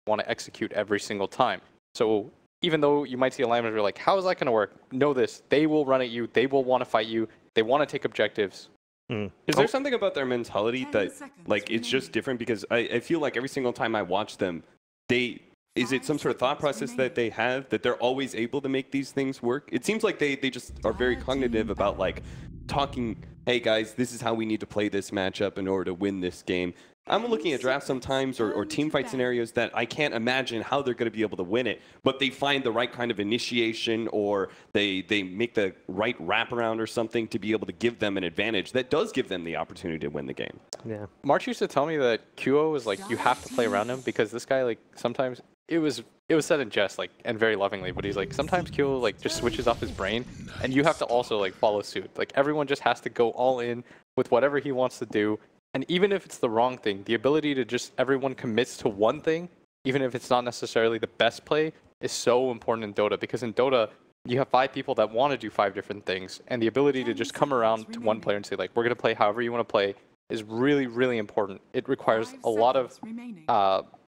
want to execute every single time. So even though you might see alignments where you're like, how is that going to work? Know this, they will run at you, they will want to fight you, they want to take objectives. Is there something about their mentality that, like, it's just different? Because I feel like every single time I watch them, is it some sort of thought process that they have that they're always able to make these things work? It seems like they just are very cognitive about, like, talking, hey guys, this is how we need to play this matchup in order to win this game. I'm looking at drafts sometimes or team fight scenarios that I can't imagine how they're going to be able to win it, but they find the right kind of initiation or they make the right wraparound or something to be able to give them an advantage that does give them the opportunity to win the game. Yeah. March used to tell me that QO is like, you have to play around him because this guy, like, sometimes it was said in jest, like, and very lovingly, but he's like, sometimes QO, like, just switches off his brain and you have to also, like, follow suit. Like, everyone just has to go all in with whatever he wants to do. And even if it's the wrong thing, the ability to just everyone commits to one thing, even if it's not necessarily the best play, is so important in Dota. Because in Dota, you have 5 people that want to do 5 different things. And the ability to just come around to one player and say, like, we're going to play however you want to play is really, really important. It requires a lot of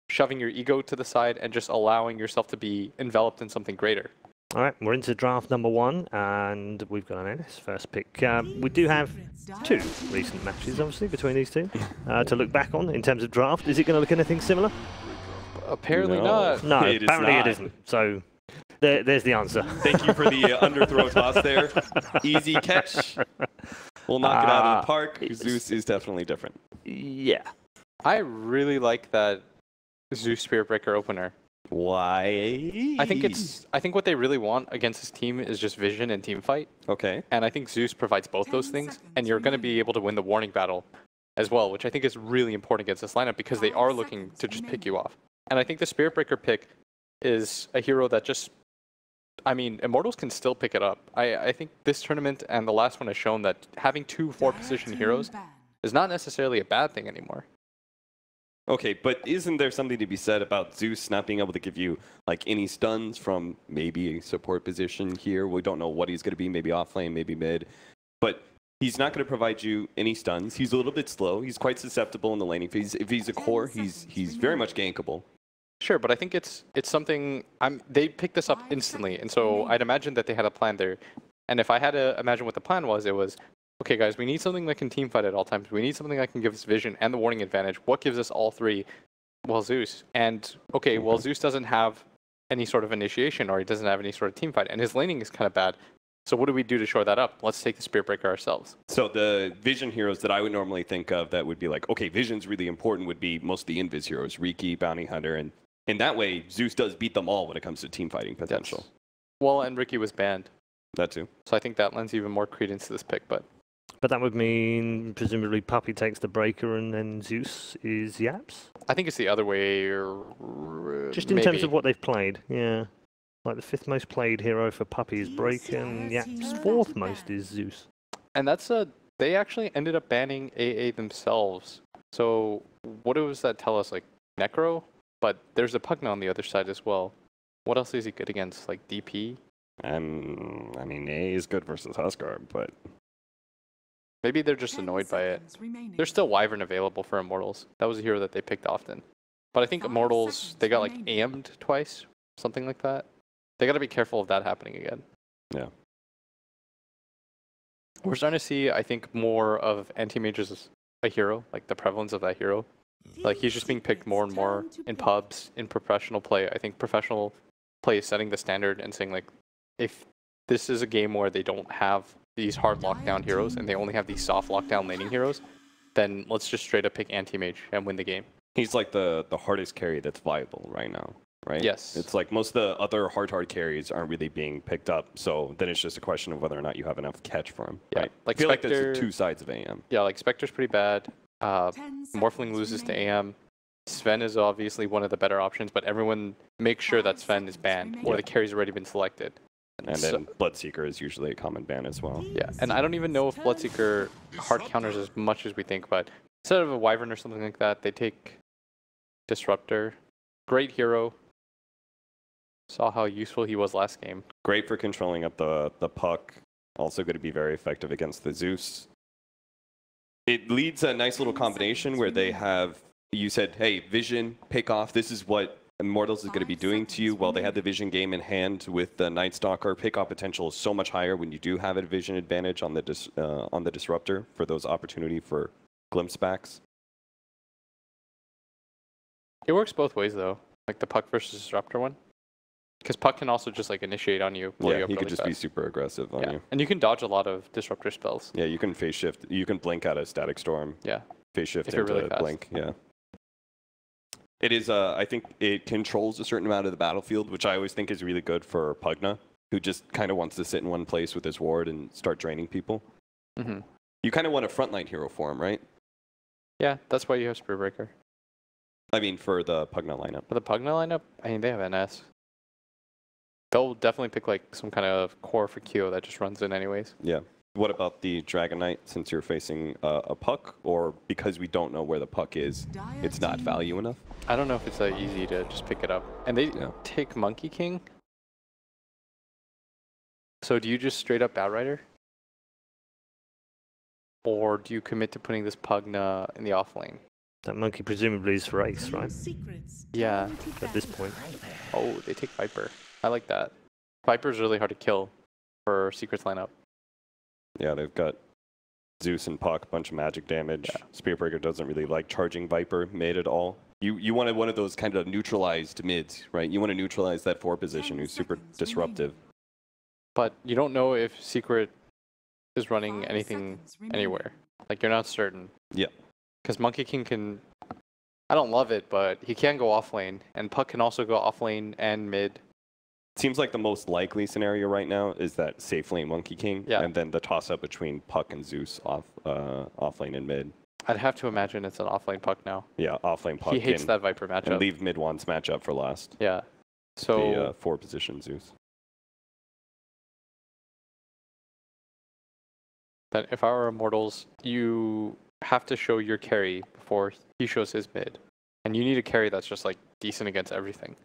shoving your ego to the side and just allowing yourself to be enveloped in something greater. All right, we're into draft number 1, and we've got an Ennis first pick. We do have 2 recent matches, obviously, between these two to look back on in terms of draft. Is it going to look anything similar? Apparently not. No, apparently it isn't. So there's the answer. Thank you for the underthrow toss there. Easy catch. We'll knock it out of the park. Zeus is definitely different. Yeah. I really like that Zeus Spirit Breaker opener. Why? I think what they really want against this team is just vision and team fight. Okay. And I think Zeus provides both those things, and you're going to be able to win the warning battle as well, which I think is really important against this lineup because they are looking to just pick you off. And I think the Spirit Breaker pick is a hero that just, I mean, Immortals can still pick it up. I think this tournament and the last one has shown that having 2 4-position heroes is not necessarily a bad thing anymore. Okay, but isn't there something to be said about Zeus not being able to give you like any stuns from maybe a support position here? We don't know what he's going to be, maybe off lane, maybe mid. But he's not going to provide you any stuns. He's a little bit slow. He's quite susceptible in the laning phase. If he's a core, he's very much gankable. Sure, but I think it's something, they picked this up instantly, and so I'd imagine that they had a plan there. And if I had to imagine what the plan was, it was, okay, guys, we need something that can team fight at all times. We need something that can give us vision and the warning advantage. What gives us all 3? Well, Zeus. And, okay, well, Zeus doesn't have any sort of initiation or he doesn't have any sort of team fight, and his laning is kind of bad. So what do we do to shore that up? Let's take the Spirit Breaker ourselves. So the vision heroes that I would normally think of that would be like, okay, vision's really important would be most of the invis heroes, Riki, Bounty Hunter, and in that way, Zeus does beat them all when it comes to team fighting potential. Yes. Well, and Riki was banned. That too. So I think that lends even more credence to this pick, but that would mean, presumably, Puppey takes the Breaker and then Zeus is Yaps? I think it's the other way. Just in terms of what they've played, yeah. Like the 5th most played hero for Puppey is Breaker, and Yaps' 4th most is Zeus. And that's they actually ended up banning AA themselves. So what does that tell us? Like Necro? But there's a Pugna on the other side as well. What else is he good against? Like DP? I mean, A is good versus Huskar, but maybe they're just annoyed by it. There's still Wyvern available for Immortals. That was a hero that they picked often. But I think Immortals, they got like AM'd twice, something like that. They got to be careful of that happening again. Yeah. We're starting to see, I think, more of anti-mage as a hero, like the prevalence of that hero. Like he's just being picked more and more in pubs, in professional play. I think professional play is setting the standard and saying like, if this is a game where they don't have these hard lockdown heroes and they only have these soft lockdown laning heroes, then let's just straight up pick anti-mage and win the game. He's like the hardest carry that's viable right now, right? Yes. It's like most of the other hard carries aren't really being picked up, so then it's just a question of whether or not you have enough catch for him. Yeah, right? like I feel Spectre, like that's the 2 sides of AM. Yeah, like Spectre's pretty bad. Morphling loses to AM. Sven is obviously one of the better options, but everyone makes sure that Sven is banned or the carry's already been selected. And then Bloodseeker is usually a common ban as well. Yeah, and I don't even know if Bloodseeker hard counters as much as we think, but instead of a Wyvern or something like that, they take Disruptor. Great hero. Saw how useful he was last game. Great for controlling up the puck. Also going to be very effective against the Zeus. It leads a nice little combination where they have, you said, hey, vision, pick off. This is what Immortals is going to be doing to you. Well, they had the vision game in hand with the Night Stalker. Pickoff potential is so much higher when you do have a vision advantage on the Disruptor for those opportunity for glimpse backs. It works both ways though, like the Puck versus Disruptor one. Because Puck can also just like initiate on you. Yeah, he could just be super aggressive on you. And you can dodge a lot of Disruptor spells. Yeah, you can phase shift. You can blink out a Static Storm. Yeah. Phase shift if you're into really fast. blink. Yeah. It is, I think it controls a certain amount of the battlefield, which I always think is really good for Pugna, who just kind of wants to sit in one place with his ward and start draining people. Mm-hmm. You kind of want a frontline hero for him, right? Yeah, that's why you have Spear Breaker. I mean, for the Pugna lineup. For the Pugna lineup, I mean, they have NS. They'll definitely pick like some kind of core for Q that just runs in anyways. Yeah. What about the Dragon Knight, since you're facing a Puck, or because we don't know where the Puck is, it's not value enough? I don't know if it's that easy to just pick it up. And they take Monkey King. So do you just straight up Batrider? Or do you commit to putting this Pugna in the off lane? That monkey presumably is for Ace, right? Yeah. At this point. Oh, they take Viper. I like that. Viper's really hard to kill for Secrets lineup. Yeah, they've got Zeus and Puck, a bunch of magic damage. Yeah. Spearbreaker doesn't really like charging Viper mid at all. You wanted one of those kind of neutralized mids, right? You want to neutralize that 4 position who's super disruptive. But you don't know if Secret is running anything anywhere. Like, you're not certain. Yeah. Because Monkey King can... I don't love it, but he can go off lane. And Puck can also go off lane and mid. Seems like the most likely scenario right now is that safe lane Monkey King, and then the toss-up between Puck and Zeus off lane and mid. I'd have to imagine it's an off-lane Puck now. Yeah, off-lane Puck. He hates that Viper matchup. And leave mid-one's matchup for last. Yeah. So the 4-position Zeus. But if I were Immortals, you have to show your carry before he shows his mid. And you need a carry that's just like decent against everything.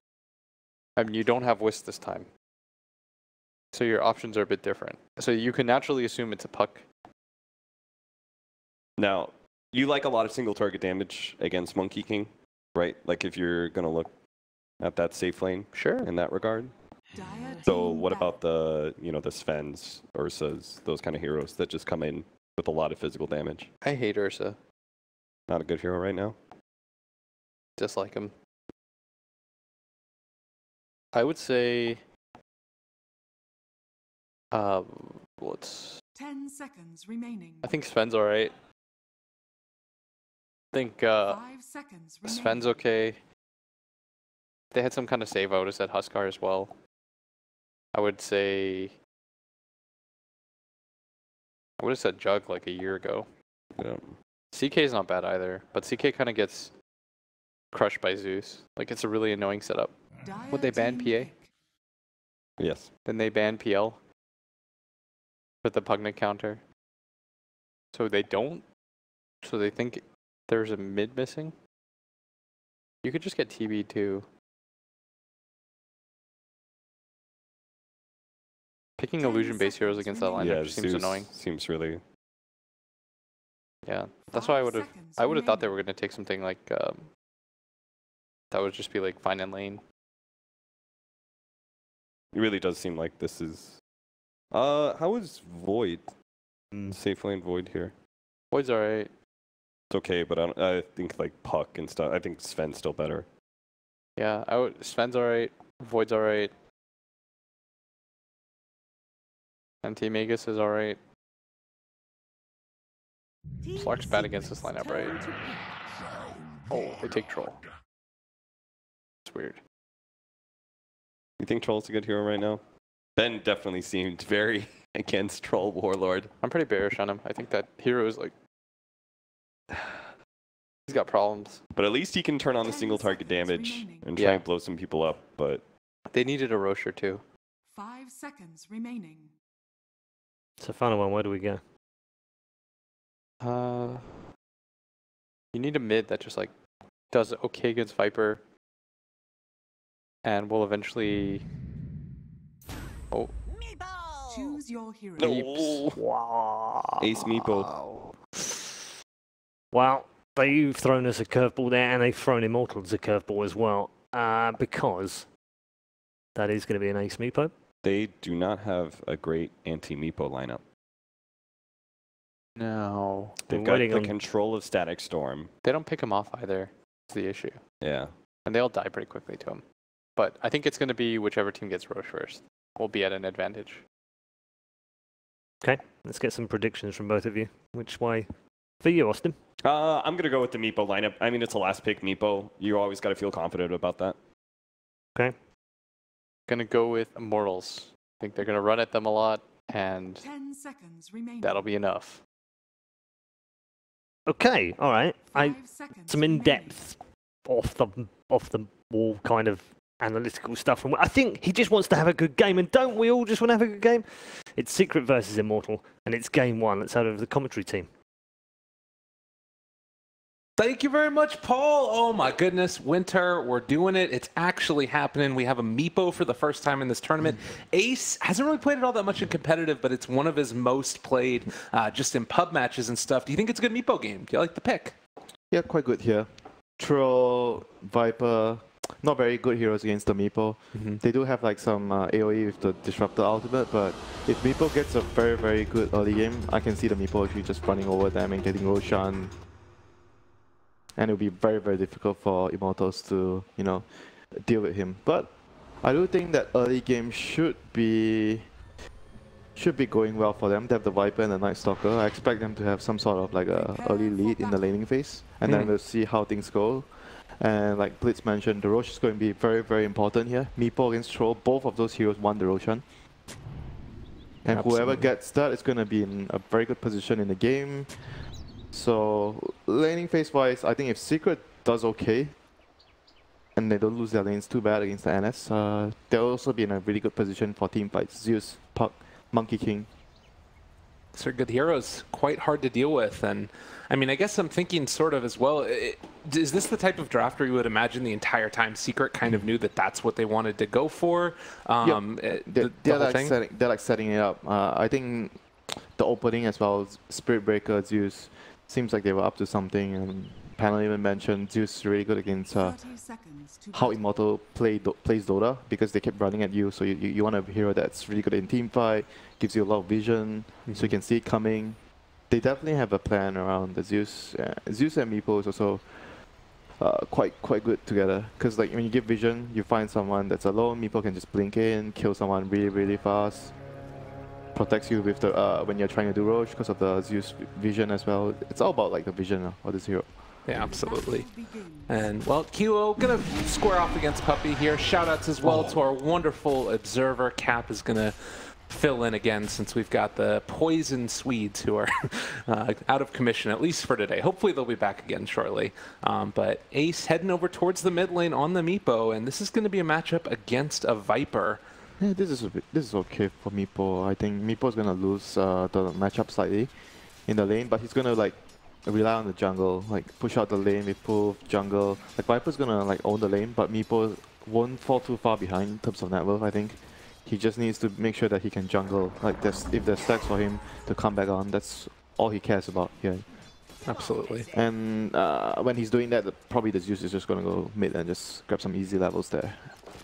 I mean, you don't have Wisp this time. So your options are a bit different. So you can naturally assume it's a Puck. Now, you like a lot of single target damage against Monkey King, right? Like if you're going to look at that safe lane in that regard. So what about the, the Svens, Ursas, those kind of heroes that just come in with a lot of physical damage? I hate Ursa. Not a good hero right now? Dislike him. I would say, what's 10 seconds remaining. I think Sven's alright. I think 5 seconds remaining. Sven's okay. They had some kind of save. I would have said Huskar as well. I would say, I would have said Jug like a year ago. Yeah. CK is not bad either, but CK kind of gets crushed by Zeus. Like, it's a really annoying setup. Would they ban PA? Yes. Then they ban PL with the Pugna counter. So they don't? So they think there's a mid missing? You could just get TB too. Picking illusion-based heroes against that lineup just seems Zeus annoying. Seems really... Yeah, that's why I would have thought they were going to take something like, that would just be like fine and lane. It really does seem like this is... how is Void? Safe lane Void here. Void's alright. It's okay, but I think like Puck and stuff, I think Sven's still better. Yeah, Sven's alright. Void's alright. And T-Magus is alright. Slark's bad against this lineup, right? Oh, they take Troll. It's weird. You think Troll's a good hero right now? Ben definitely seemed very against Troll Warlord. I'm pretty bearish on him. I think that hero is like... he's got problems. But at least he can turn on the single target damage and try and blow some people up, but... They needed a Rosher too. 5 seconds remaining. It's a final one. Where do we go? You need a mid that just like does okay against Viper. And will eventually... Oh. Choose your hero. No. Wow. Ace Meepo. Well, they've thrown us a curveball there, and they've thrown Immortals a curveball as well. because that is going to be an ace meepo. They do not have a great anti-Meepo lineup. No. They've We're got waiting the on- control of Static Storm. They don't pick him off either. That's the issue. Yeah. And they all die pretty quickly to him. But I think it's going to be whichever team gets Roche first will be at an advantage. Okay, let's get some predictions from both of you. Which way for you, Austin? I'm going to go with the Meepo lineup. I mean, it's a last pick Meepo. You always got to feel confident about that. Okay. Going to go with Immortals. I think they're going to run at them a lot, and 10 seconds remaining. that'll be enough. Okay, all right. 5 seconds Some remaining. in-depth, off the wall kind of analytical stuff. From I think he just wants to have a good game, and don't we all just want to have a good game? It's Secret versus Immortal, and it's game one. Let's have it with the commentary team. Thank you very much, Paul. Oh my goodness, Winter, we're doing it. It's actually happening. We have a Meepo for the first time in this tournament. Ace hasn't really played it all that much in competitive, but it's one of his most played just in pub matches and stuff. Do you think it's a good Meepo game? Do you like the pick? Yeah, quite good here. Troll, Viper, not very good heroes against the Meepo. They do have like some AoE with the Disruptor ultimate, but if Meepo gets a very, very good early game, I can see the Meepo actually just running over them and getting Roshan. And it'll be very, very difficult for Immortals to, you know, deal with him. But I do think that early game should be going well for them. They have the Viper and the Night Stalker. I expect them to have some sort of like a early lead in the laning phase, and then we'll see how things go. And like Blitz mentioned, the Rosh is going to be very, very important here. Meepo against Troll, both of those heroes want the Roshan. And whoever gets that is going to be in a very good position in the game. So laning phase wise, I think if Secret does okay, and they don't lose their lanes too bad against the NS, they'll also be in a really good position for team fights. Zeus, Puck, Monkey King. These are good heroes, quite hard to deal with. And I mean, I guess I'm thinking sort of as well, is this the type of draft where you would imagine the entire time Secret kind of knew that that's what they wanted to go for? They're like setting it up. I think the opening as well as Spirit Breaker, Zeus, seems like they were up to something. And panel even mentioned Zeus is really good against 30 seconds to how Immortal plays Dota, because they keep running at you. So you want a hero that's really good in team fight, gives you a lot of vision, so you can see it coming. They definitely have a plan around the Zeus. Zeus and Meepo is also quite good together, because like when you give vision, you find someone that's alone. Meepo can just blink in, kill someone really, really fast. Protects you with the when you're trying to do Roche because of the Zeus vision as well. It's all about like the vision of this hero. Yeah, absolutely. And well, QO gonna square off against Puppy here. Shoutouts as well to our wonderful observer. Cap is gonna fill in again since we've got the poison Swedes who are out of commission, at least for today. Hopefully they'll be back again shortly. But Ace heading over towards the mid lane on the Meepo, and this is gonna be a matchup against a Viper. Yeah, this is okay for Meepo. I think Meepo's gonna lose the matchup slightly in the lane, but he's gonna like rely on the jungle, like push out the lane with pull jungle. Like Viper's gonna like own the lane, but Meepo won't fall too far behind in terms of net worth. I think he just needs to make sure that he can jungle. Like if there's stacks for him to come back on, that's all he cares about here. Absolutely. And when he's doing that, probably the Zeus is just gonna go mid and just grab some easy levels there.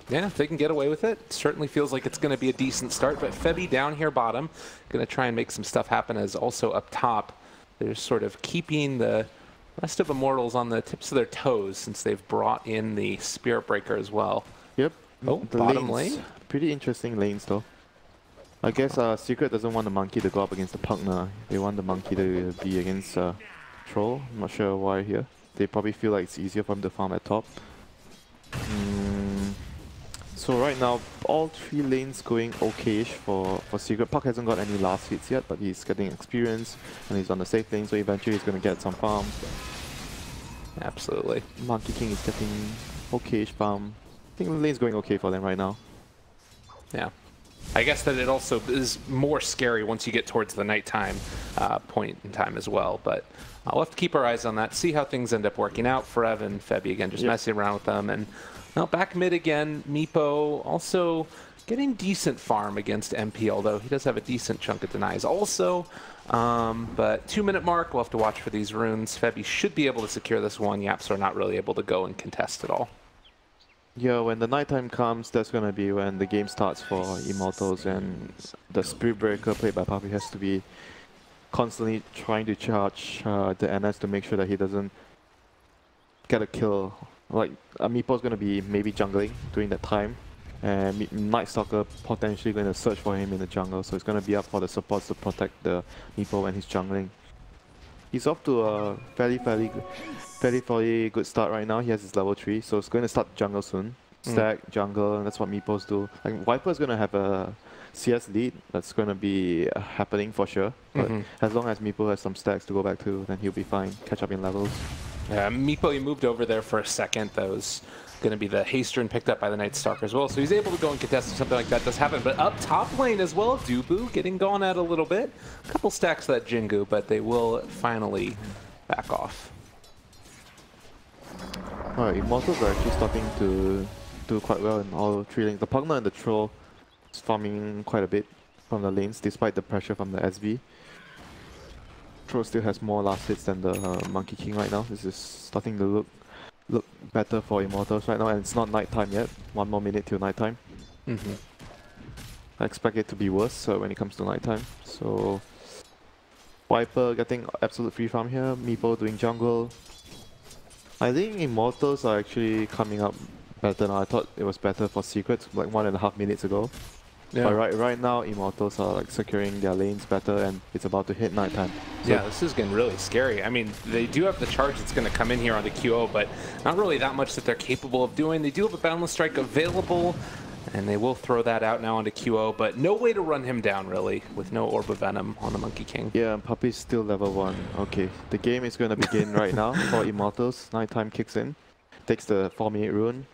Yeah, if they can get away with it, certainly feels like it's going to be a decent start. But Febby down here bottom, going to try and make some stuff happen, as also up top, they're sort of keeping the rest of Immortals on the tips of their toes since they've brought in the Spirit Breaker as well. Yep. Oh, the bottom lanes, lane. Pretty interesting lanes though. I guess Secret doesn't want the Monkey to go up against the Pugna. They want the Monkey to be against Troll. I'm not sure why here. They probably feel like it's easier for him to farm at top. So right now, all three lanes going okayish for Secret. Puck hasn't got any last hits yet, but he's getting experience and he's on the safe lane, so eventually he's going to get some farm. Absolutely. Monkey King is getting okayish farm. I think the lane's going okay for them right now. Yeah. I guess that it also is more scary once you get towards the nighttime point in time as well, but we'll have to keep our eyes on that, see how things end up working out for Evan. Febby again just messing around with them, and now back mid again. Meepo also getting decent farm against MP, although he does have a decent chunk of denies also. But 2-minute mark, we'll have to watch for these runes. Febby should be able to secure this one. Yaps are not really able to go and contest at all. Yeah, when the nighttime comes, that's gonna be when the game starts for Immortals, and the Spirit Breaker played by Puppy has to be constantly trying to charge the NS to make sure that he doesn't get a kill. Like, Meepo's gonna be maybe jungling during that time, and Night Stalker potentially gonna search for him in the jungle, so it's gonna be up for the supports to protect the Meepo when he's jungling. He's off to a fairly good start right now. He has his level 3, so it's going to start jungle soon. Stack, jungle, and that's what Meepos do. Like, Viper's going to have a CS lead. That's going to be happening for sure. But as long as Meepo has some stacks to go back to, then he'll be fine. Catch up in levels. Yeah, Meepo, he moved over there for a second. That was going to be the haste rune picked up by the Night Stalker as well. So he's able to go and contest if something like that does happen. But up top lane as well, Dubu getting gone at a little bit. A couple stacks of that Jingu, but they will finally back off. Alright, Immortals are actually starting to do quite well in all 3 lanes. The Pugna and the Troll is farming quite a bit from the lanes, despite the pressure from the SV. Troll still has more last hits than the Monkey King right now. This is starting to look better for Immortals right now, and it's not nighttime yet. 1 more minute till nighttime. I expect it to be worse when it comes to nighttime. So Viper getting absolute free farm here, Meepo doing jungle. I think Immortals are actually coming up better now. I thought it was better for Secrets like 1.5 minutes ago. Yeah. But right now, Immortals are like securing their lanes better, and it's about to hit nighttime. So yeah, this is getting really scary. I mean, they do have the charge that's going to come in here on the QO, but not really that much that they're capable of doing. They do have a Boundless Strike available, and they will throw that out now onto QO, but no way to run him down, really, with no Orb of Venom on the Monkey King. Yeah, and Puppy's still level 1. Okay, the game is going to begin right now for Immortals. Nighttime kicks in, takes the 4-minute rune.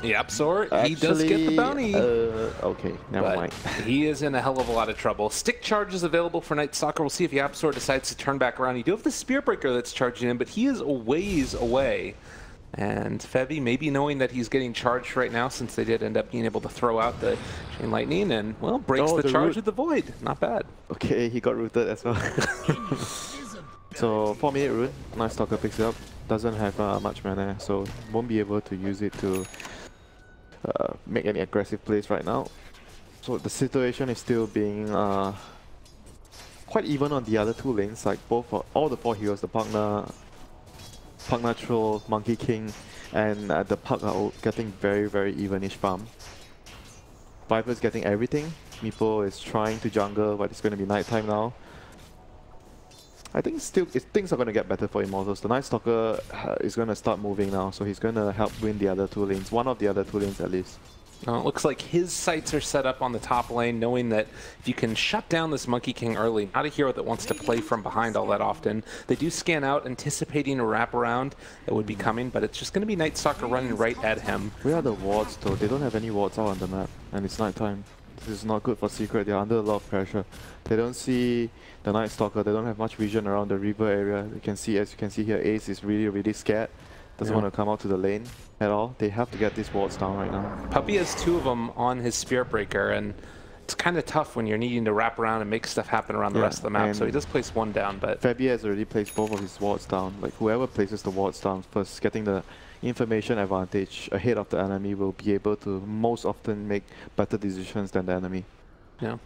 Yapzor, he does get the bounty. Okay, never mind. He is in a hell of a lot of trouble. Stick charge is available for Night Stalker. We'll see if Yapzor decides to turn back around. You do have the Spear Breaker that's charging him, but he is a ways away. And Febby, maybe knowing that he's getting charged right now, since they did end up being able to throw out the Chain Lightning, and, well, breaks the charge with the Void. Not bad. Okay, he got rooted as well. So, 4-minute rune, Night Stalker picks it up. Doesn't have much mana, so won't be able to use it to make any aggressive plays right now. So the situation is still being quite even on the other 2 lanes, like all the 4 heroes, the Pugna, Troll, Monkey King, and the Pug are all getting very evenish farm. Viper's getting everything. Meepo is trying to jungle, but it's going to be nighttime now. I think things are going to get better for Immortals. The Night Stalker is going to start moving now, so he's going to help win the other 2 lanes. One of the other 2 lanes at least. It looks like his sights are set up on the top lane, knowing that if you can shut down this Monkey King early, not a hero that wants to play from behind all that often. They do scan out, anticipating a wraparound that would be coming, but it's just going to be Night Stalker running right at him. Where are the wards though? They don't have any wards out on the map, and it's nighttime. This is not good for Secret. They're under a lot of pressure. They don't see the Night Stalker. They don't have much vision around the river area. You can see, as you can see here, Ace is really scared. Doesn't want to come out to the lane at all. They have to get these wards down right now. Puppy has 2 of them on his Spear Breaker, and it's kind of tough when you're needing to wrap around and make stuff happen around the rest of the map. So he does place 1 down, but Febby has already placed both of his wards down. Like, whoever places the wards down first, getting the information advantage ahead of the enemy, will be able to most often make better decisions than the enemy. Yeah.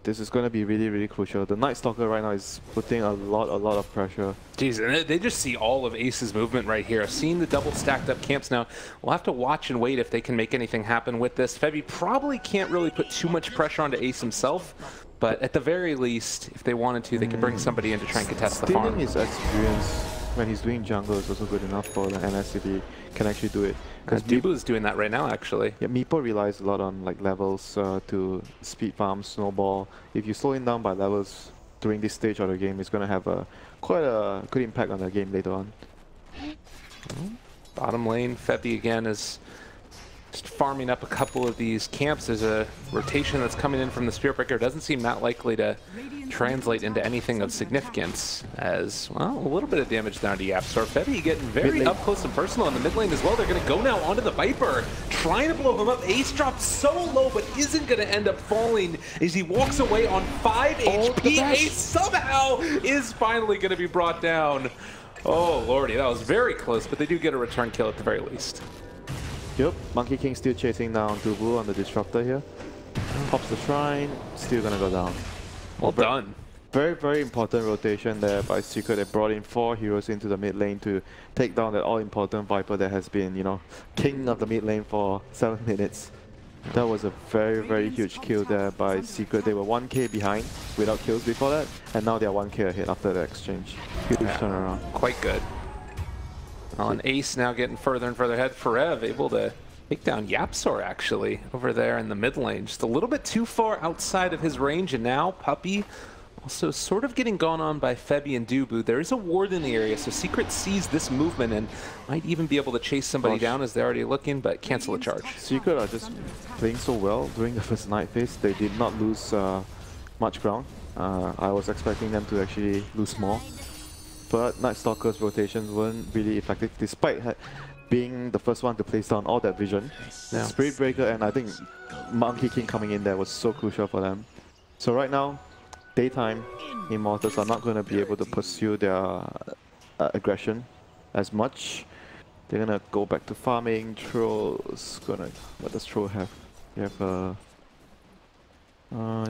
This is going to be really crucial. The Night Stalker right now is putting a lot of pressure. Jeez, and they just see all of Ace's movement right here. Seeing the double stacked up camps now, we'll have to watch and wait if they can make anything happen with this. Febby probably can't really put too much pressure onto Ace himself, but at the very least, if they wanted to, they could bring somebody in to try and contest the farm. Stealing his experience when he's doing jungle is also good enough for the NS if he can actually do it. Because Dubu is doing that right now, actually. Yeah, Meepo relies a lot on like levels to speed farm, snowball. If you slow him down by levels during this stage of the game, it's going to have quite a good impact on the game later on. Bottom lane, Febby again is just farming up a couple of these camps. There's a rotation that's coming in from the Spear Breaker. Doesn't seem that likely to translate into anything of significance, as, well, a little bit of damage down to Yapzor. Febby getting very up close and personal in the mid lane as well. They're going to go now onto the Viper, trying to blow him up. Ace drops so low, but isn't going to end up falling as he walks away on 5 HP. Ace somehow is finally going to be brought down. Oh, lordy, that was very close, but they do get a return kill at the very least. Yep, Monkey King still chasing down Dubu on the Disruptor here. Pops the Shrine, still gonna go down. Well done. Very, very important rotation there by Secret. They brought in 4 heroes into the mid lane to take down that all-important Viper that has been, you know, king of the mid lane for 7 minutes. That was a very, very huge kill there by Secret. They were 1k behind without kills before that, and now they're 1k ahead after the exchange. Huge turnaround. Quite good. Well, and Ace now getting further and further ahead. Forev able to take down Yapsor actually over there in the mid lane. Just a little bit too far outside of his range, and now Puppey also sort of getting gone on by Febby and Dubu. There is a ward in the area, so Secret sees this movement and might even be able to chase somebody down as they're already looking, but cancel the charge. Secret are just playing so well during the first night phase. They did not lose much ground. I was expecting them to actually lose more. But Night Stalker's rotations weren't really effective, despite being the first one to place down all that vision. Yeah. Spirit Breaker and I think Monkey King coming in there was so crucial for them. So right now, daytime, Immortals are not going to be able to pursue their aggression as much. They're going to go back to farming. Troll's gonna... What does Troll have? They have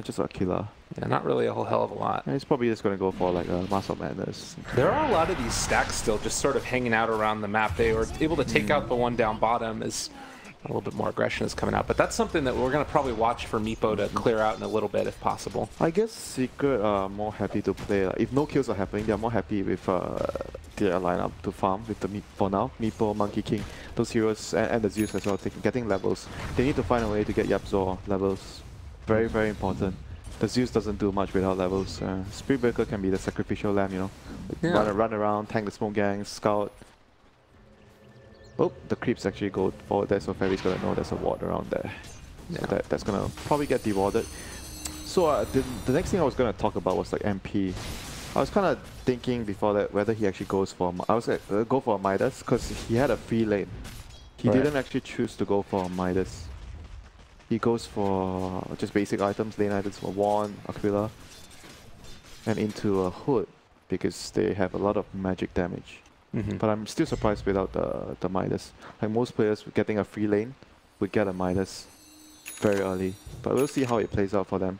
just a killer. Yeah, not really a whole hell of a lot. And he's probably just going to go for like a Master of Madness. There are a lot of these stacks still just sort of hanging out around the map. They were able to take out the one down bottom as a little bit more aggression is coming out. But that's something that we're going to probably watch for Meepo to clear out in a little bit if possible. I guess Secret are more happy to play. If no kills are happening, they're more happy with their lineup to farm with the for now. Meepo, Monkey King, those heroes, and the Zeus as well, getting levels. They need to find a way to get Yapzor levels. Very, very important. The Zeus doesn't do much without levels. Spirit Breaker can be the sacrificial lamb, you know. Yeah. Run around, tank the smoke gangs, scout. Oh, the creeps actually go forward there, so Fairy's gonna know there's a ward around there. Yeah. So that's gonna probably get dewarded. So the next thing I was gonna talk about was like MP. I was kind of thinking before that whether he actually goes for... I was like, go for a Midas, because he had a free lane. He didn't actually choose to go for a Midas. He goes for just basic items, lane items for Wand, Aquila, and into a Hood, because they have a lot of magic damage. But I'm still surprised without the Midas. Like most players getting a free lane would get a Midas very early. But we'll see how it plays out for them.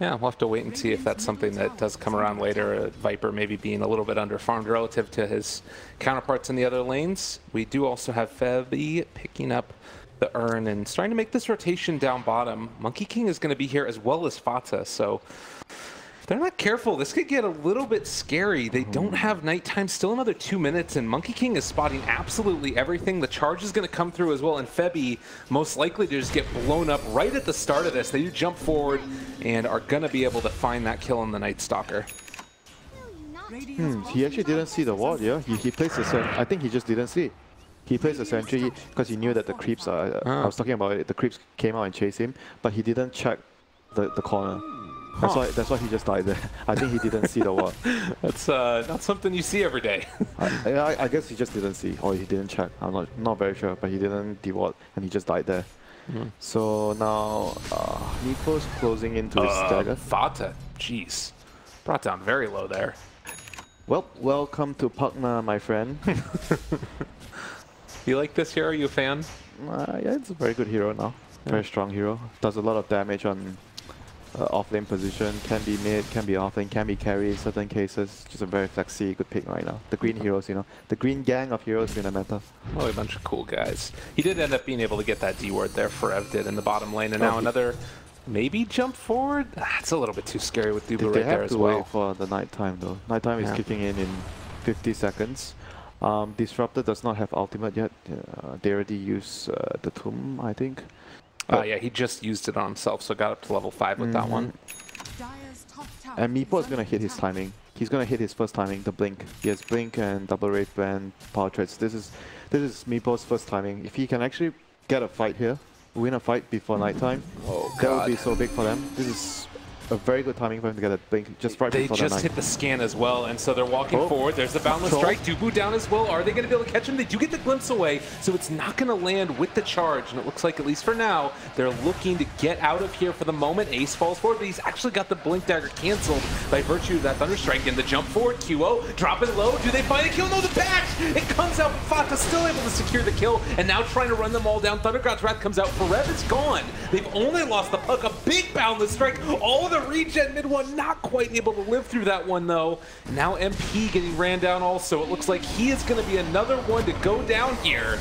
Yeah, we'll have to wait and see if that's something that does come around later. Viper maybe being a little bit underfarmed relative to his counterparts in the other lanes. We do also have Febby picking up the urn and starting to make this rotation down bottom. Monkey King is going to be here as well as Fata, so if they're not careful, this could get a little bit scary. They don't have nighttime, still another 2 minutes, and Monkey King is spotting absolutely everything. The charge is going to come through as well, and Febby most likely to just get blown up right at the start of this. They do jump forward and are going to be able to find that kill on the Night Stalker. He actually didn't see the ward, yeah? He placed the sentry. I think he just didn't see it. He placed a sentry because he knew that the creeps are... I was talking about it, the creeps came out and chased him, but he didn't check the corner. That's why he just died there. I think he didn't see the ward. That's not something you see every day. I guess he just didn't see, or he didn't check. I'm not very sure, but he didn't deward, and he just died there. So now, Nico's closing into his dagger. Fata, jeez. Brought down very low there. Well, welcome to Pugna, my friend. You like this hero? Are you a fan? Yeah, it's a very good hero now. Very strong hero. Does a lot of damage on off-lane position. Can be mid, can be off-lane, can be carry in certain cases. Just a very flexy, good pick right now. The green heroes, you know. The green gang of heroes in the meta. Oh, a bunch of cool guys. He did end up being able to get that D ward there, Forev did, in the bottom lane. And now another maybe jump forward? It's a little bit too scary with Dubu right there as well. They have to wait for the nighttime though. Nighttime is kicking in 50 seconds. Disruptor does not have ultimate yet. They already used the tomb, I think. Yeah, he just used it on himself, so got up to level 5 with that one. And Meepo is going to hit his timing. He's going to hit his first timing, the blink. He has blink and double wraith band, power treads. This is Meepo's first timing. If he can actually get a fight here, win a fight before nighttime, that would be so big for them. This is a very good timing for him to get a blink just right They before the just knife. hit the scan as well, and so they're walking forward. There's the boundless Troll. strike. Dubu down as well. Are they going to be able to catch him? They do get the glimpse away, so it's not going to land with the charge. And it looks like, at least for now, they're looking to get out of here for the moment. Ace falls forward, but he's actually got the blink dagger canceled by virtue of that thunderstrike. And the jump forward, QO dropping low. Do they find a kill? No, the patch! It comes out. Fata still able to secure the kill, and now trying to run them all down. Thundergod's Wrath comes out. Forev is gone. They've only lost the puck. A big boundless strike. All the regen mid one not quite able to live through that one though. Now MP getting ran down also. It looks like he is going to be another one to go down here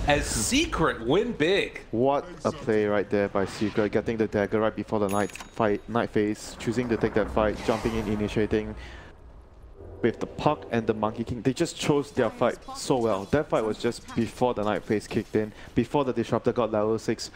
as Secret win big. What a play right there by Secret, getting the dagger right before the night phase, choosing to take that fight, jumping in, initiating with the puck and the Monkey King. They just chose their fight so well. That fight was just before the night phase kicked in, before the Disruptor got level 6.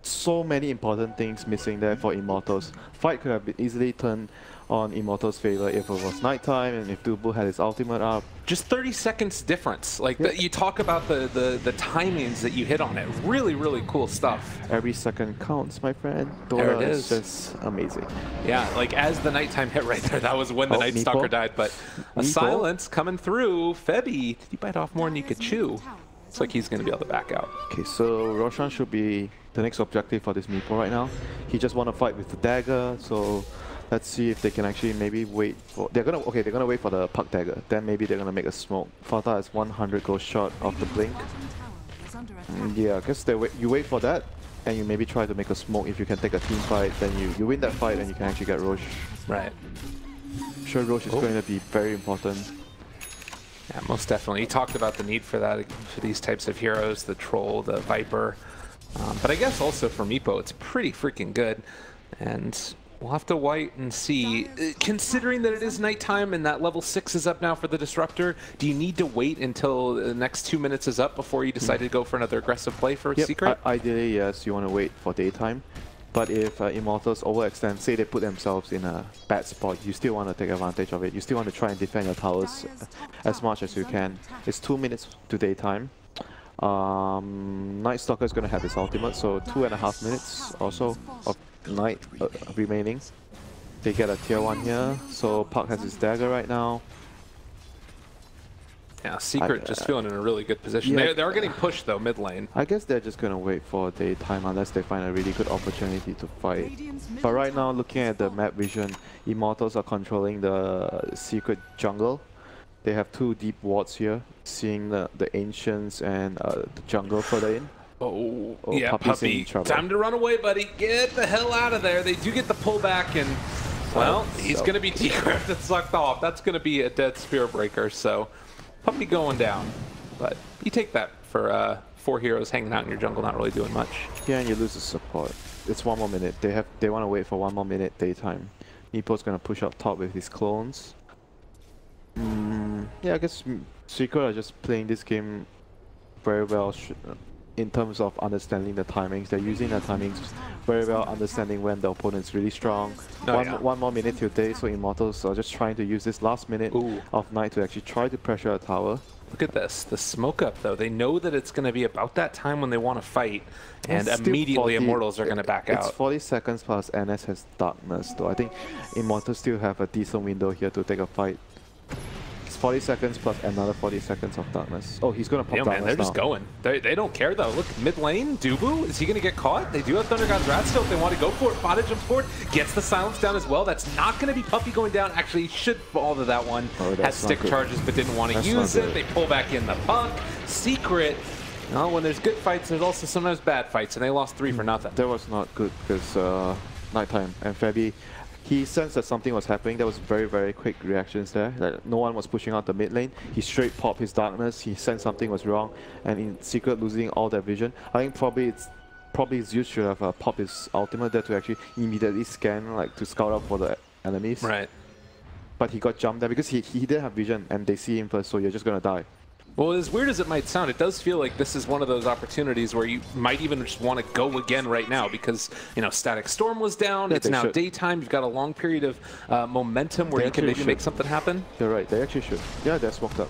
So many important things missing there for Immortals. Fight could have been easily turned on Immortals' favor if it was nighttime and if Dubu had his ultimate up. Just 30 seconds difference. Like you talk about the timings that you hit on it. Really, really cool stuff. Every second counts, my friend. There it Dota is. just amazing. Yeah, like as the nighttime hit right there, that was when the Night Stalker died. But a silence coming through. Febby, did you bite off more than you could chew? Looks like he's going to be able to back out. Okay, so Roshan should be the next objective for this Meepo right now. He just want to fight with the dagger, so let's see if they can actually maybe wait for... They're gonna wait for the puck dagger. Then maybe they're gonna make a smoke. Fata has 100 gold shot of the blink. Yeah, I guess you wait for that, and you maybe try to make a smoke. If you can take a team fight, then you win that fight and you can actually get Roche. Right. I'm sure Roche is going to be very important. Yeah, most definitely. He talked about the need for that for these types of heroes, the Troll, the Viper. But I guess also for Meepo, it's pretty freaking good. And we'll have to wait and see. Considering that it is nighttime and that level 6 is up now for the Disruptor, do you need to wait until the next 2 minutes is up before you decide to go for another aggressive play for Secret? Ideally, yes, you want to wait for daytime. But if Immortals overextend, say they put themselves in a bad spot, you still want to take advantage of it. You still want to try and defend your towers as much as you can. It's 2 minutes to daytime. Night Stalker is going to have his ultimate, so 2.5 minutes or so of night remaining. They get a tier 1 here, so Puck has his dagger right now. Yeah, Secret just feeling in a really good position. Yeah, they are getting pushed though, mid lane. I guess they're just going to wait for daytime unless they find a really good opportunity to fight. But right now, looking at the map vision, Immortals are controlling the Secret jungle. They have 2 deep wards here, seeing the Ancients and the jungle further in. Oh yeah, Puppy's in Puppy. trouble. Time to run away, buddy. Get the hell out of there. They do get the pullback, and, well, he's going to be decrypted and sucked off. That's going to be a dead Spear Breaker, so Puppy going down. But you take that for 4 heroes hanging out in your jungle, not really doing much. Yeah, and you lose the support. It's 1 more minute. They want to wait for 1 more minute daytime. Meepo's going to push up top with his clones. Yeah, I guess Secret are just playing this game very well in terms of understanding the timings. They're using the timings very well, understanding when the opponent's really strong. One more minute till day, so Immortals are just trying to use this last minute of night to actually try to pressure a tower. Look at this, the smoke up though. They know that it's going to be about that time when they want to fight, and immediately Immortals are going to back out. It's 40 seconds plus NS has darkness though. I think Immortals still have a decent window here to take a fight. 40 seconds plus another 40 seconds of darkness. Oh, he's going to pop darkness man, they're just going. They don't care though. Look, mid lane, Dubu, is he going to get caught? They do have Thunder God's Wrath still if they want to go for it. Fada jumps forward, gets the silence down as well. That's not going to be Puppy going down. Actually, he should fall to that one. Has stick charges but didn't want to use it. They pull back in the puck. Secret. Well, when there's good fights, there's also sometimes bad fights, and they lost 3 for nothing. That was not good because nighttime and Febby, he sensed that something was happening. There was very, very quick reactions there. Like, no one was pushing out the mid lane. He straight popped his darkness. He sensed something was wrong, and in Secret losing all that vision, I think probably Zeus should have popped his ultimate there to actually immediately scan, like to scout out for the enemies. Right. But he got jumped there because he didn't have vision, and they see him first, so you're just gonna die. Well, as weird as it might sound, it does feel like this is one of those opportunities where you might even just want to go again right now because, you know, Static Storm was down, it's now daytime, you've got a long period of momentum where you can maybe make something happen. You're right, they actually should. Yeah, they're smoked up.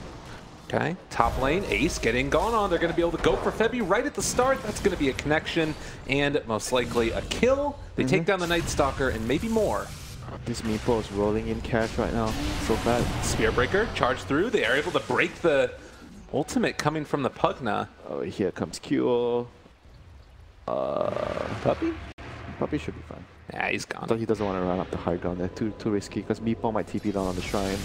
Okay, top lane, Ace getting gone on. They're going to be able to go for Febby right at the start. That's going to be a connection and most likely a kill. They take down the Night Stalker and maybe more. This Meepo is rolling in cash right now. So fast. Spear Breaker, charge through. They are able to break the ultimate coming from the Pugna. Oh, here comes Q. Puppy? Puppy should be fine. Yeah, he's I thought gone. he doesn't want to run up the high ground there. Too risky because Meepo might TP down on the shrine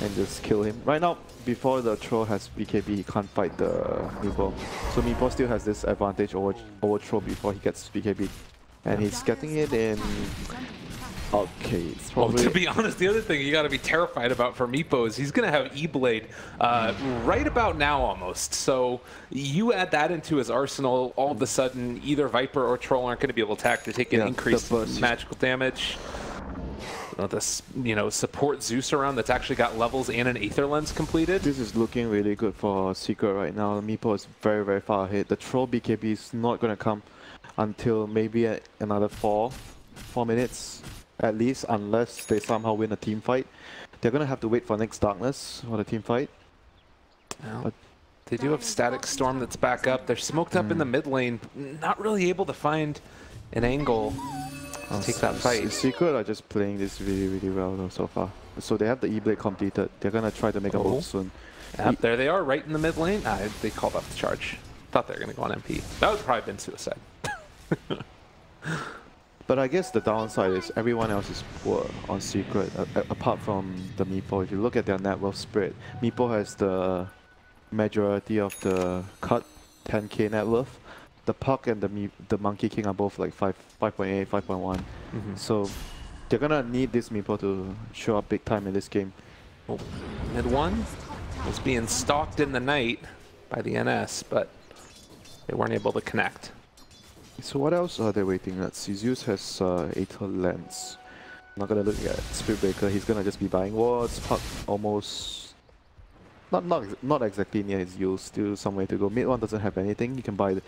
and just kill him. Right now, before the Troll has BKB, he can't fight the Meepo. So Meepo still has this advantage over Troll before he gets BKB. And he's getting it in... Okay, it's Well, probably... to be honest, the other thing you got to be terrified about for Meepo is he's going to have E-Blade right about now almost. So you add that into his arsenal, all of a sudden either Viper or Troll aren't going to be able to attack to take an increased magical damage. This, support Zeus around that's actually got levels and an Aether Lens completed. This is looking really good for Secret right now. Meepo is very, very far ahead. The Troll BKB is not going to come until maybe another 4 minutes. At least, unless they somehow win a team fight. They're going to have to wait for next Darkness for the team fight. Well, they do have Static Storm that's back up. They're smoked up in the mid lane, not really able to find an angle to take that fight. Secret are just playing this really, really well though, so far. So they have the E-Blade completed. They're going to try to make a move soon. Yep, there they are, right in the mid lane. They called off the charge. Thought they were going to go on MP. That would probably been suicide. But I guess the downside is everyone else is poor on Secret, apart from the Meepo. If you look at their net worth spread, Meepo has the majority of the cut, 10k net worth. The Puck and the Monkey King are both like 5.8, 5.1. So they're gonna need this Meepo to show up big time in this game. Oh, mid one was being stalked in the night by the NS, but they weren't able to connect. So what else are they waiting? Let's see. Zeus has Aether Lens. I'm not gonna look at Spirit Breaker. He's gonna just be buying wards. Puck almost not exactly near his use. Still some way to go. Mid one doesn't have anything. He can buy.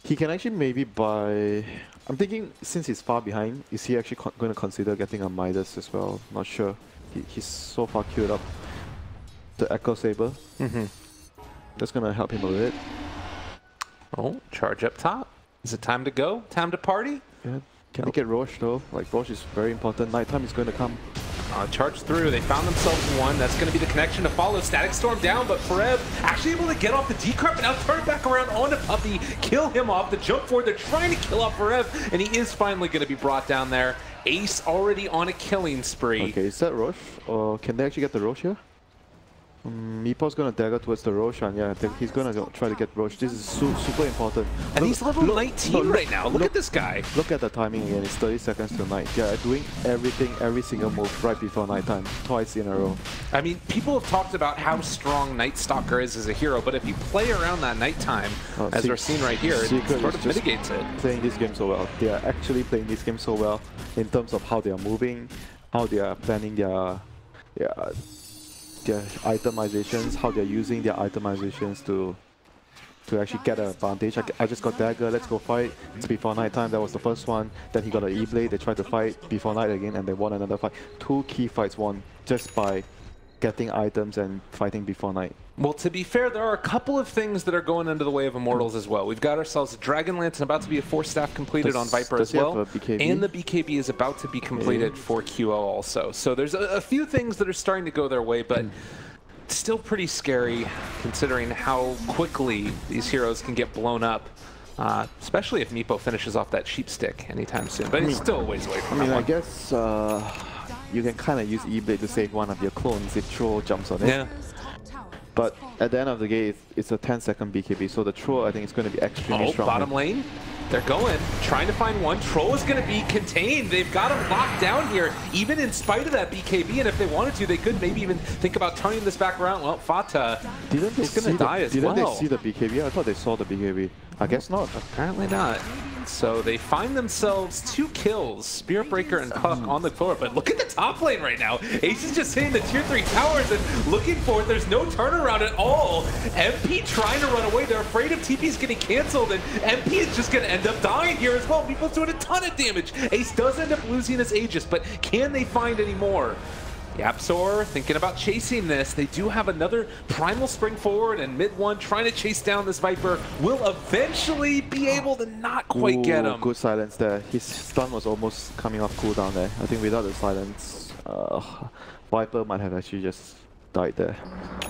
He can actually maybe buy. I'm thinking since he's far behind, is he actually going to consider getting a Midas as well? Not sure. He's so far queued up. The Echo Saber. That's gonna help him a bit. Oh, charge up top. Is it time to go? Time to party? Yeah. Can they get Roche though? Like Roche is very important. Nighttime is going to come. Charge through. They found themselves one. That's going to be the connection to follow. Static Storm down, but Forev actually able to get off the decart, but now turn it back around on the Puppy, kill him off. The jump forward, they're trying to kill off Forev, and he is finally going to be brought down there. Ace already on a killing spree. Okay, is that Roche? Or can they actually get the Roche here? Meepo's gonna dagger towards the Roche, and yeah, he's gonna try to get Roche. This is super important. And he's level 19 right now. Look at this guy. Look at the timing again. It's 30 seconds to night. Yeah, doing everything, every single move right before nighttime, twice in a row. I mean, people have talked about how strong Night Stalker is as a hero, but if you play around that nighttime, as we're seeing right here, it sort of mitigates it. Playing this game so well. They are actually playing this game so well in terms of how they are moving, how they are planning their itemizations, how they're using their itemizations to actually get an advantage. I just got dagger, let's go fight. It's before nighttime, that was the first one. Then he got an E-Blade, they tried to fight before night again, and they won another fight. 2 key fights won just by getting items and fighting before night. Well, to be fair, there are a couple of things that are going under the way of Immortals as well. We've got ourselves a Dragonlance and about to be a 4-staff completed on Viper as well. And the BKB is about to be completed for QO also. So there's a few things that are starting to go their way, but still pretty scary considering how quickly these heroes can get blown up. Especially if Meepo finishes off that sheep stick anytime soon. But he's still a ways away from that one. I guess you can kind of use E-Blade to save one of your clones if Troll jumps on it. Yeah. But at the end of the game, it's a 10-second BKB, so the Troll, I think, is going to be extremely strong. Bottom lane. They're going, trying to find one. Troll is going to be contained. They've got him locked down here, even in spite of that BKB. And if they wanted to, they could maybe even think about turning this back around. Well, Fata is going to die as well. Didn't they see the BKB? I thought they saw the BKB. I guess not. Apparently not. So they find themselves 2 kills, Spirit Breaker and Puck on the floor. But look at the top lane right now. Ace is just hitting the tier 3 towers and looking for it. There's no turnaround at all. MP trying to run away. They're afraid of TP's getting canceled, and MP is just going to end up dying here as well. Meepo's doing a ton of damage. Ace does end up losing his Aegis, but can they find any more? Yapsor thinking about chasing this. They do have another Primal Spring forward, and mid one trying to chase down this Viper will eventually be able to not quite get him. Good silence there. His stun was almost coming off cooldown there. I think without the silence, Viper might have actually just died there.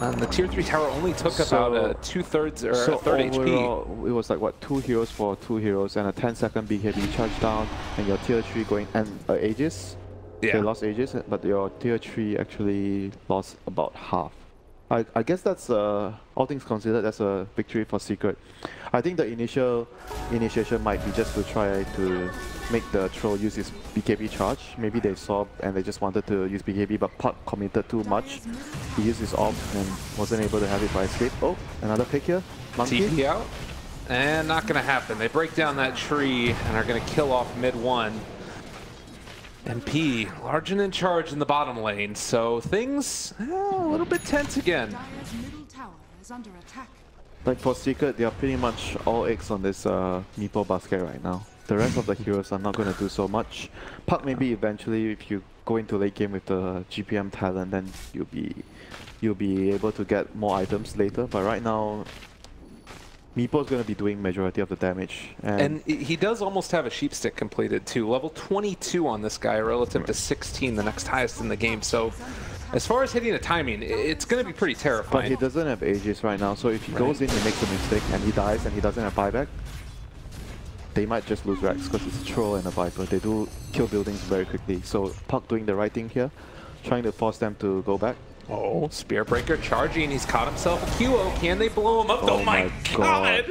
And the tier 3 tower only took about 2/3 or a third overall, HP. It was like what, 2 heroes for 2 heroes and a 10-second BKB charge down, and your tier 3 going and Aegis. Yeah. They lost Aegis, but your tier 3 actually lost about half. I guess that's all things considered, that's a victory for Secret. I think the initiation might be just to try to make the troll use his BKB charge. Maybe they saw and they just wanted to use BKB, but Puck committed too much. He used his ult and wasn't able to have it by escape. Oh, another pick here. Monkey. TP out. And not going to happen. They break down that tree and are going to kill off mid one. MP, large and in charge in the bottom lane, so things a little bit tense again. Dire's middle tower is under attack. Like for Secret, they are pretty much all eggs on this Meeple basket right now. The rest of the heroes are not going to do so much. Puck maybe eventually, if you go into late game with the GPM talent, then you'll be able to get more items later. But right now, Meeple's going to be doing majority of the damage. And he does almost have a sheep stick completed too. Level 22 on this guy relative to 16, the next highest in the game. So as far as hitting the timing, it's going to be pretty terrifying. But he doesn't have Aegis right now, so if he goes in, he makes a mistake and he dies and he doesn't have buyback, they might just lose Rex because it's a troll and a Viper. They do kill buildings very quickly. So Puck doing the right thing here, trying to force them to go back. Oh, Spear Breaker charging. He's caught himself a QO. Can they blow him up? Oh my god!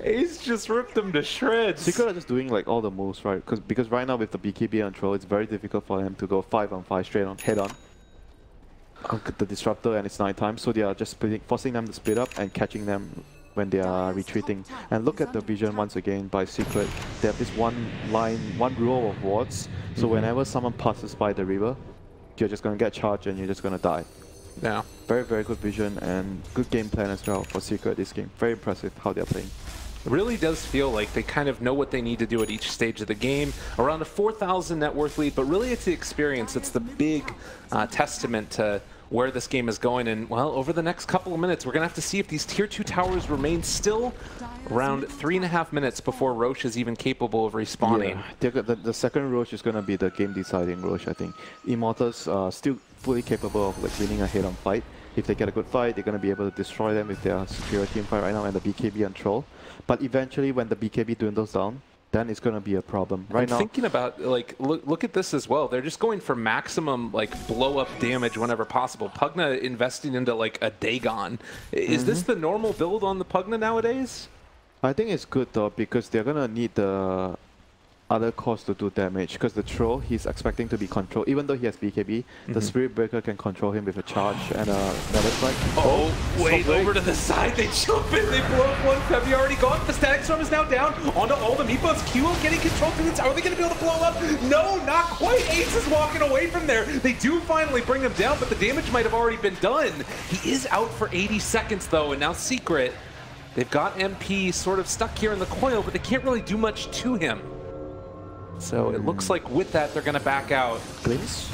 He's just ripped him to shreds. Secret are just doing like all the moves, right? Because right now with the BKB and troll, it's very difficult for them to go 5-on-5 straight on, head on. The Disruptor and it's nighttime, so they are just forcing them to split up and catching them when they are retreating. And look at the vision once again by Secret. They have this one row of wards, so whenever someone passes by the river, you're just going to get charged and you're just going to die. Yeah. Very, very good vision and good game plan as well for Secret this game. Very impressive how they're playing. It really does feel like they kind of know what they need to do at each stage of the game. Around a 4,000 net worth lead, but really it's the experience. It's the big testament to where this game is going. And, well, over the next couple of minutes, we're going to have to see if these Tier 2 towers remain still around 3.5 minutes before Roche is even capable of respawning. Yeah, the second Roche is going to be the game-deciding Roche, I think. Immortals are still fully capable of like winning a head-on fight. If they get a good fight, they're going to be able to destroy them with their superior team fight right now and the BKB and Troll. But eventually, when the BKB dwindles down, then it's going to be a problem. Right now, thinking about, like, look at this as well. They're just going for maximum, like, blow-up damage whenever possible. Pugna investing into, like, a Dagon. Is this the normal build on the Pugna nowadays? I think it's good, though, because they're going to need the other cores to do damage. Because the Troll, he's expecting to be controlled. Even though he has BKB, the Spirit Breaker can control him with a charge and a Nether Strike. Oh, wait, over to the side. They jump in. They blow up one. Febby already gone. The Static Storm is now down. Onto all the Meepos. QO getting control to the tower. Are they going to be able to blow up? No, not quite. Ace is walking away from there. They do finally bring him down, but the damage might have already been done. He is out for 80 seconds, though, and now Secret. They've got MP sort of stuck here in the coil, but they can't really do much to him. So it looks like with that, they're going to back out. Glimpse?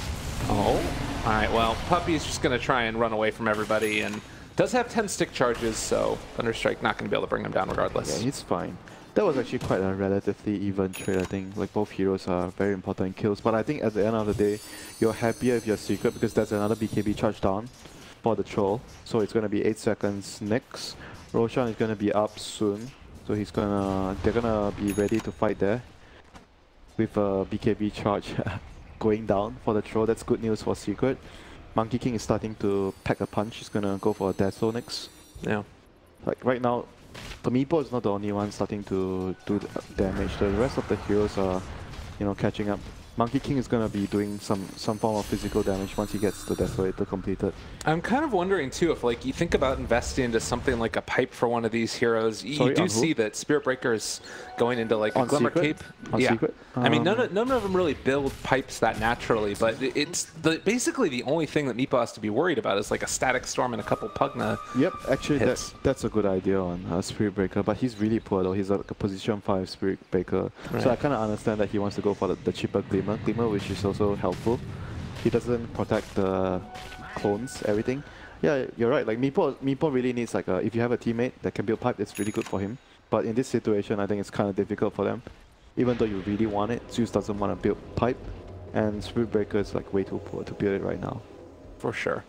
Oh. All right, well, Puppy is just going to try and run away from everybody, and does have 10 stick charges, so Thunderstrike not going to be able to bring him down regardless. Yeah, he's fine. That was actually quite a relatively even trade, I think. Like, both heroes are very important kills, but I think at the end of the day, you're happier if you're Secret, because there's another BKB charge down for the Troll. So it's going to be 8 seconds next. Roshan is going to be up soon, so they're going to be ready to fight there. With a BKB charge going down for the Troll. That's good news for Secret. Monkey King is starting to pack a punch. He's gonna go for a Dazzle next. Yeah. Like right now, the Meepo is not the only one starting to do damage. The rest of the heroes are, catching up. Monkey King is gonna be doing some form of physical damage once he gets the Desolator completed. I'm kind of wondering too if you think about investing into something like a pipe for one of these heroes. You do see that Spirit Breaker is going into like a Glimmer Cape. Secret? I mean, none of them really build pipes that naturally, but it's basically the only thing that Meepo has to be worried about is like a Static Storm and a couple Pugna. Yep, actually hits. that's a good idea on Spirit Breaker, but he's really poor though. He's like a position 5 Spirit Breaker, so I kind of understand that he wants to go for the cheaper Glimmer, which is also helpful. He doesn't protect the clones, everything. Yeah, you're right. Like Meepo really needs like if you have a teammate that can build pipe, it's really good for him. But in this situation, I think it's kind of difficult for them. Even though you really want it, Zeus doesn't want to build pipe, and Spirit Breaker is like way too poor to build it right now. For sure.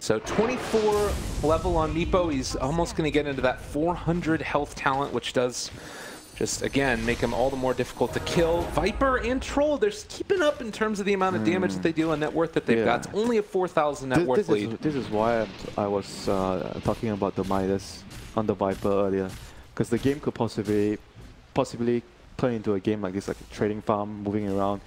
So 24 level on Meepo. He's almost going to get into that 400 health talent, which does just, again, make him all the more difficult to kill. Viper and Troll, they're keeping up in terms of the amount of damage that they do and net worth that they've got. It's only a 4,000 net worth lead. This is why I was talking about the Midas on the Viper earlier. Because the game could possibly turn into a game like this, like a trading farm, moving around,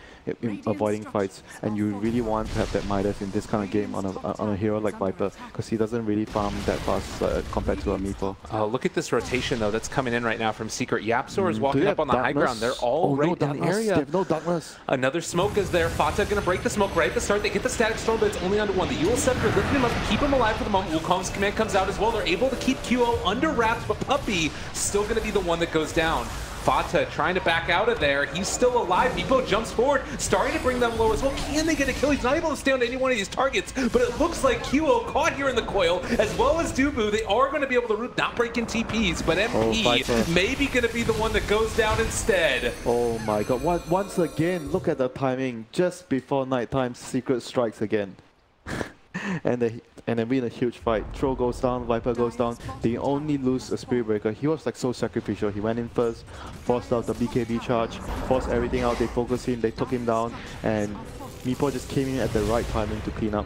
avoiding fights, and you really want to have that Midas in this kind of game on a hero like Viper, because he doesn't really farm that fast compared to a Meepo. Oh, look at this rotation though that's coming in right now from Secret. Yapzor is walking up on the high ground. They're all right in the area. They have no darkness. Another smoke is there. Fata gonna break the smoke right at the start. They get the static storm, but it's only under one. The Eul Scepter lifting him up to keep him alive for the moment. Wukong's command comes out as well. They're able to keep QO under wraps, but Puppey still gonna be the one that goes down. Fata trying to back out of there. He's still alive. Meepo jumps forward, starting to bring them low as well. Can they get a kill? He's not able to stay on any one of these targets, but it looks like QO caught here in the coil, as well as Dubu. They are going to be able to root, not breaking TPs, but MP maybe going to be the one that goes down instead. Oh my god. Once again, look at the timing. Just before nighttime, Secret strikes again. And then win a huge fight. Troll goes down, Viper goes down. They only lose a Spirit Breaker. He was like so sacrificial. He went in first, forced out the BKB charge, forced everything out. They focused him, they took him down, and Meepo just came in at the right timing to clean up.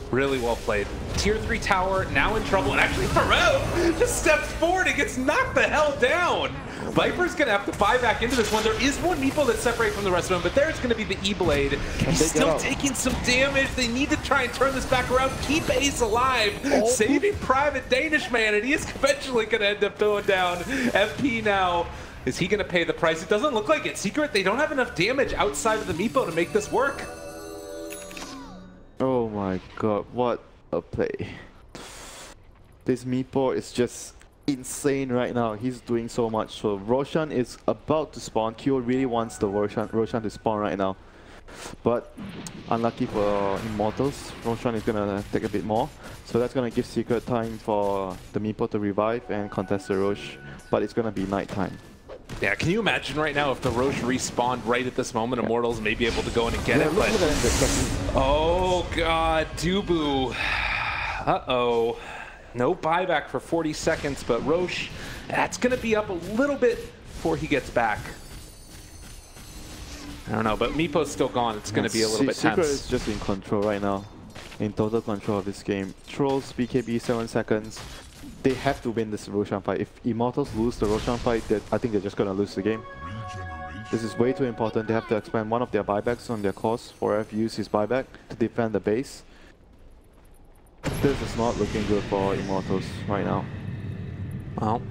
Really well played. Tier 3 tower now in trouble, and actually Pharrell just steps forward and gets knocked the hell down. Viper's gonna have to buy back into this one. There is one Meepo that's separated from the rest of them, but there's gonna be the E-Blade. He's still taking some damage. They need to try and turn this back around, keep Ace alive, saving Private Danish Man, and he is eventually gonna end up going down. FP now. Is he gonna pay the price? It doesn't look like it. Secret, they don't have enough damage outside of the Meepo to make this work. Oh my god, what a play. This Meepo is just insane right now. He's doing so much. So Roshan is about to spawn. Kyo really wants the Roshan to spawn right now. But unlucky for Immortals, Roshan is gonna take a bit more. So that's gonna give Secret time for the Meepo to revive and contest the Rosh. But it's gonna be nighttime. Yeah, can you imagine right now if the Roche respawned right at this moment, Immortals may be able to go in and get it, but... Oh god, Dubu. Uh-oh. No buyback for 40 seconds, but Roche, that's going to be up a little bit before he gets back. I don't know, but Meepo's still gone. It's going to be a little bit tense. Secret is just in control right now, in total control of this game. Trolls, BKB, 7 seconds. They have to win this Roshan fight. If Immortals lose the Roshan fight, I think they're just going to lose the game. This is way too important. They have to expand one of their buybacks on their course. 4F use his buyback to defend the base. This is not looking good for Immortals right now. Well,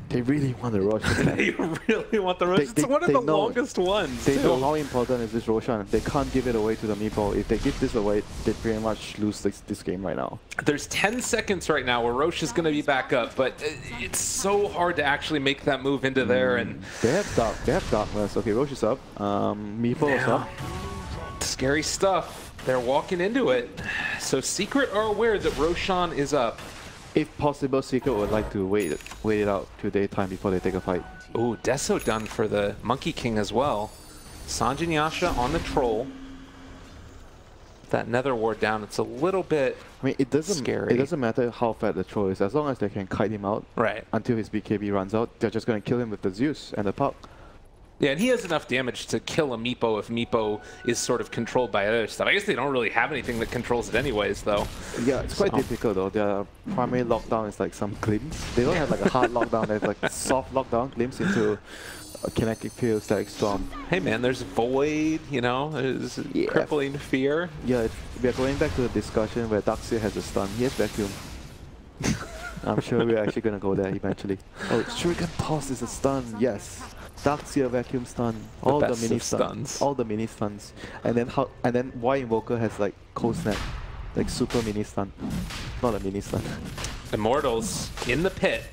they really want the Roshan. They really want the Roshan. It's one of the longest ones. They know how important is this Roshan. They can't give it away to the Meepo. If they give this away, they pretty much lose this game right now. There's 10 seconds right now where Roche is going to be back up, but it's so hard to actually make that move into there. And they have darkness. Okay, Roche is up. Meepo is up. Scary stuff. They're walking into it. So Secret are aware that Roshan is up. If possible, Secret would like to wait it out till daytime before they take a fight. Ooh, Deso done for the Monkey King as well. Sanjin Yasha on the Troll. That Nether Ward down, it's a little bit scary. It doesn't matter how fat the Troll is, as long as they can kite him out until his BKB runs out, they're just going to kill him with the Zeus and the Puck. Yeah, and he has enough damage to kill a Meepo if Meepo is sort of controlled by other stuff. I guess they don't really have anything that controls it anyways, though. Yeah, it's quite difficult, though. Their primary lockdown is like some glimpse. They don't have like a hard lockdown. There's like a soft lockdown, glimpse into a kinetic field, static storm. Hey, man, there's Void, you know, there's crippling fear. Yeah, we are going back to the discussion where Darkseer has a stun. He has vacuum. I'm sure we're actually going to go there eventually. Oh, Shuriken Toss is a stun, yes. Darkseer vacuum stun, all the mini stuns, all the mini stuns, and then Y Invoker has like cold snap, like super mini stun, not a mini stun. Immortals in the pit.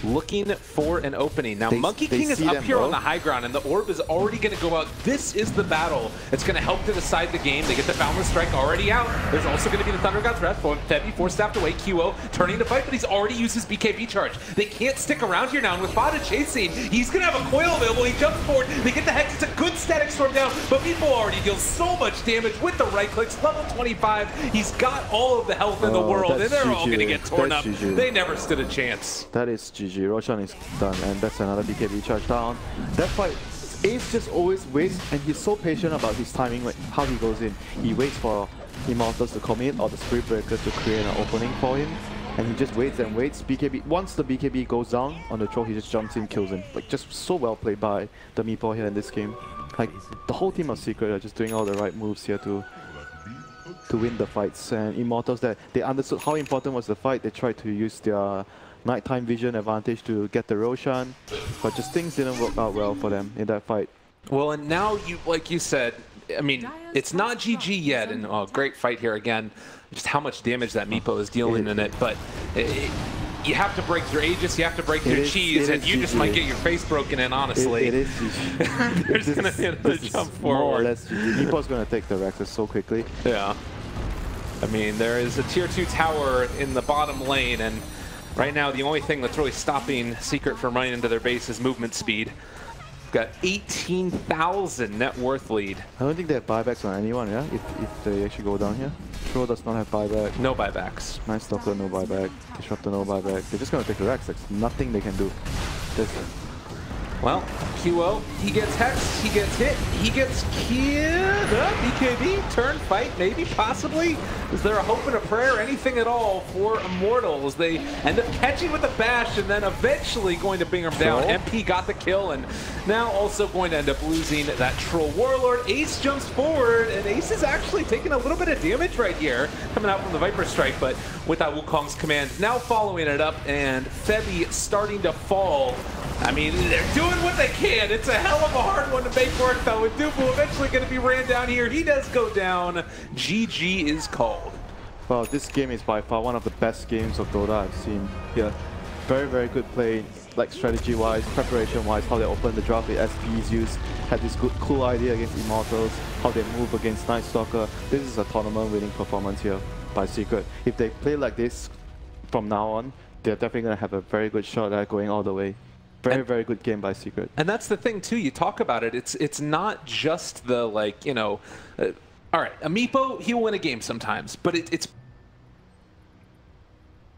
looking for an opening. Now, They- Monkey they King is see up them, here bro. on the high ground, and the orb is already going to go out. This is the battle. It's going to help to decide the game. They get the Boundless Strike already out. There's also going to be the Thunder God's Wrath. Febby force-staffed away. QO turning to fight, but he's already used his BKB charge. They can't stick around here now, and with Bada chasing, he's going to have a coil available. He jumps forward. They get the Hex. It's a good static storm down, but Meepo already deals so much damage with the right clicks. Level 25. He's got all of the health in the world, and that's they're all GG. going to get torn That's up. GG. They never stood a chance. That is GG. Roshan is done, and that's another BKB charge down. That fight, Ace just always waits, and he's so patient about his timing, like how he goes in. He waits for Immortals to commit or the Spirit Breaker to create an opening for him, and he just waits and waits. BKB, once the BKB goes down on the throw, he just jumps in, kills him. Like, just so well played by the Meepo here in this game. Like, the whole team of Secret are just doing all the right moves here to win the fights. And Immortals, that they understood how important was the fight. They tried to use their nighttime vision advantage to get the Roshan, but just things didn't work out well for them in that fight. Well, and now, like you said, I mean, it's not GG yet, and great fight here again. Just how much damage that Meepo is dealing in it, but you have to break through Aegis, you have to break through Cheese, and you just might get your face broken in, honestly. It is GG. There's going to be another jump forward. More or less GG. Meepo's going to take the Rexes so quickly. Yeah. I mean, there is a tier 2 tower in the bottom lane, and right now the only thing that's really stopping Secret from running into their base is movement speed. Got 18,000 net worth lead. I don't think they have buybacks on anyone, yeah? If they actually go down here. Tro does not have buyback. No buybacks. Night Stalker, no buyback. Disruptor, no buyback. They're just going to take the Rex. There's nothing they can do. There's, Well, QO, he gets hexed, he gets hit, he gets killed. BKB, turn, fight, maybe, possibly. Is there a hope and a prayer, anything at all for Immortals? They end up catching with a bash and then eventually going to bring him down. MP got the kill and now also going to end up losing that Troll Warlord. Ace jumps forward and Ace is actually taking a little bit of damage right here coming out from the Viper Strike, but without Wukong's command now following it up and Febby starting to fall. I mean, they're doing what they can. It's a hell of a hard one to make work, though, with Dubu eventually going to be ran down here. He does go down. GG is called. well, this game is by far one of the best games of Dota I've seen here. Very, very good play, like strategy-wise, preparation-wise, how they open the draft with SPs used, had this good, cool idea against Immortals, how they move against Night Stalker. This is a tournament-winning performance here by Secret. If they play like this from now on, they're definitely going to have a very good shot at going all the way. Very, very good game by Secret. And that's the thing, too. You talk about it. It's not just the, like, you know... all right, a Meepo, he'll win a game sometimes, but it's